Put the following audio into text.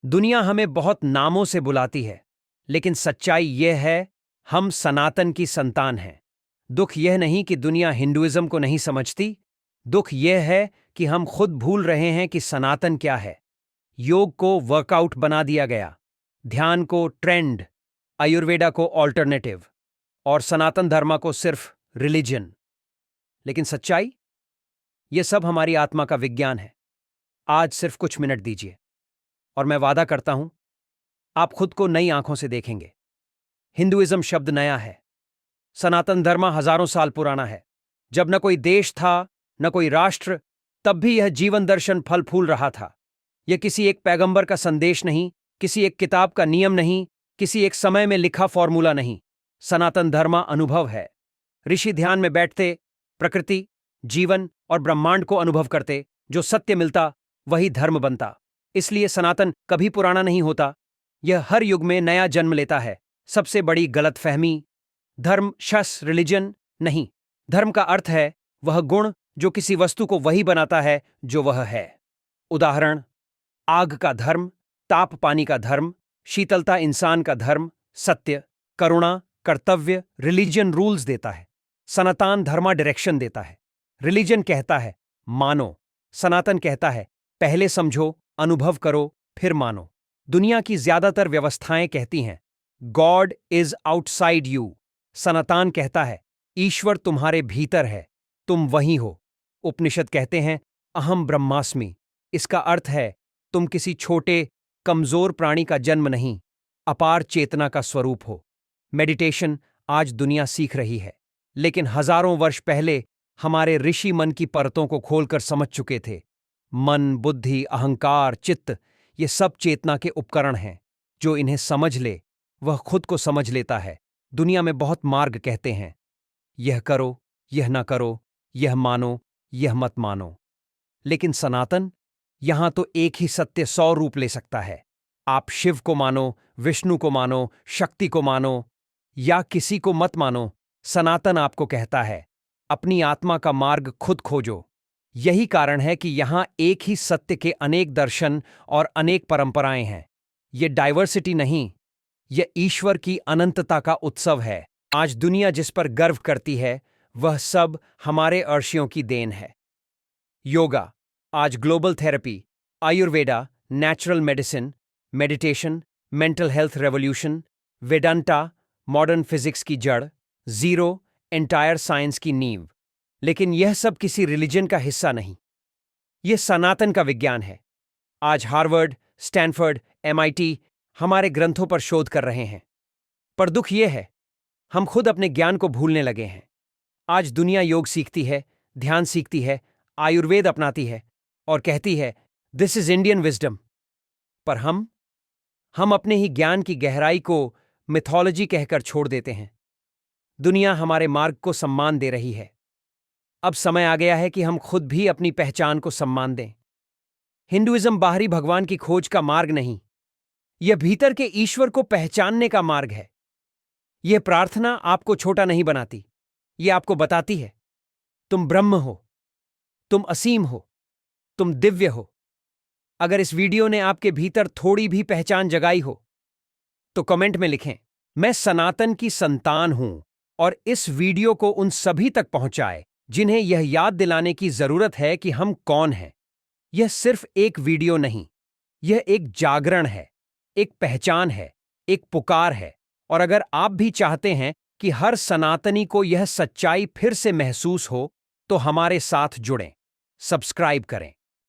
दुनिया हमें बहुत नामों से बुलाती है, लेकिन सच्चाई यह है, हम सनातन की संतान हैं। दुख यह नहीं कि दुनिया हिंदुइज्म को नहीं समझती, दुख यह है कि हम खुद भूल रहे हैं कि सनातन क्या है। योग को वर्कआउट बना दिया गया, ध्यान को ट्रेंड, आयुर्वेदा को ऑल्टरनेटिव और सनातन धर्म को सिर्फ रिलीजन। लेकिन सच्चाई, यह सब हमारी आत्मा का विज्ञान है। आज सिर्फ कुछ मिनट दीजिए और मैं वादा करता हूं, आप खुद को नई आंखों से देखेंगे। हिंदुइज्म शब्द नया है, सनातन धर्म हजारों साल पुराना है। जब न कोई देश था, न कोई राष्ट्र, तब भी यह जीवन दर्शन फल फूल रहा था। यह किसी एक पैगंबर का संदेश नहीं, किसी एक किताब का नियम नहीं, किसी एक समय में लिखा फॉर्मूला नहीं। सनातन धर्म अनुभव है। ऋषि ध्यान में बैठते, प्रकृति, जीवन और ब्रह्मांड को अनुभव करते, जो सत्य मिलता वही धर्म बनता। इसलिए सनातन कभी पुराना नहीं होता, यह हर युग में नया जन्म लेता है। सबसे बड़ी गलतफहमी, धर्म शस रिलीजन नहीं। धर्म का अर्थ है वह गुण जो किसी वस्तु को वही बनाता है जो वह है। उदाहरण, आग का धर्म, ताप पानी का धर्म, शीतलता इंसान का धर्म, सत्य, करुणा, कर्तव्य। रिलीजन रूल्स देता है, सनातन धर्म डायरेक्शन देता है। रिलीजन कहता है मानो, सनातन कहता है पहले समझो, अनुभव करो, फिर मानो। दुनिया की ज्यादातर व्यवस्थाएं कहती हैं गॉड इज आउटसाइड यू। सनातन कहता है ईश्वर तुम्हारे भीतर है, तुम वही हो। उपनिषद कहते हैं अहम ब्रह्मास्मि। इसका अर्थ है तुम किसी छोटे कमजोर प्राणी का जन्म नहीं, अपार चेतना का स्वरूप हो। मेडिटेशन आज दुनिया सीख रही है, लेकिन हजारों वर्ष पहले हमारे ऋषि मन की परतों को खोलकर समझ चुके थे। मन, बुद्धि, अहंकार, चित्त, ये सब चेतना के उपकरण हैं। जो इन्हें समझ ले वह खुद को समझ लेता है। दुनिया में बहुत मार्ग कहते हैं, यह करो, यह न करो, यह मानो, यह मत मानो। लेकिन सनातन, यहां तो एक ही सत्य 100 रूप ले सकता है। आप शिव को मानो, विष्णु को मानो, शक्ति को मानो या किसी को मत मानो, सनातन आपको कहता है अपनी आत्मा का मार्ग खुद खोजो। यही कारण है कि यहां एक ही सत्य के अनेक दर्शन और अनेक परंपराएं हैं। यह डाइवर्सिटी नहीं, यह ईश्वर की अनंतता का उत्सव है। आज दुनिया जिस पर गर्व करती है वह सब हमारे ऋषियों की देन है। योगा आज global therapy, Ayurveda natural medicine, meditation mental health revolution, Vedanta modern physics की जड़, जीरो एंटायर साइंस की नींव। लेकिन यह सब किसी रिलीजन का हिस्सा नहीं, यह सनातन का विज्ञान है। आज हार्वर्ड, स्टैनफोर्ड, MIT हमारे ग्रंथों पर शोध कर रहे हैं, पर दुख यह है हम खुद अपने ज्ञान को भूलने लगे हैं। आज दुनिया योग सीखती है, ध्यान सीखती है, आयुर्वेद अपनाती है और कहती है दिस इज इंडियन विजडम। पर हम अपने ही ज्ञान की गहराई को मिथोलॉजी कहकर छोड़ देते हैं। दुनिया हमारे मार्ग को सम्मान दे रही है। अब समय आ गया है कि हम खुद भी अपनी पहचान को सम्मान दें। हिंदुइज्म बाहरी भगवान की खोज का मार्ग नहीं, यह भीतर के ईश्वर को पहचानने का मार्ग है। यह प्रार्थना आपको छोटा नहीं बनाती, यह आपको बताती है तुम ब्रह्म हो, तुम असीम हो, तुम दिव्य हो। अगर इस वीडियो ने आपके भीतर थोड़ी भी पहचान जगाई हो तो कमेंट में लिखें मैं सनातन की संतान हूं, और इस वीडियो को उन सभी तक पहुंचाए जिन्हें यह याद दिलाने की जरूरत है कि हम कौन हैं। यह सिर्फ एक वीडियो नहीं, यह एक जागरण है, एक पहचान है, एक पुकार है। और अगर आप भी चाहते हैं कि हर सनातनी को यह सच्चाई फिर से महसूस हो तो हमारे साथ जुड़ें, सब्सक्राइब करें।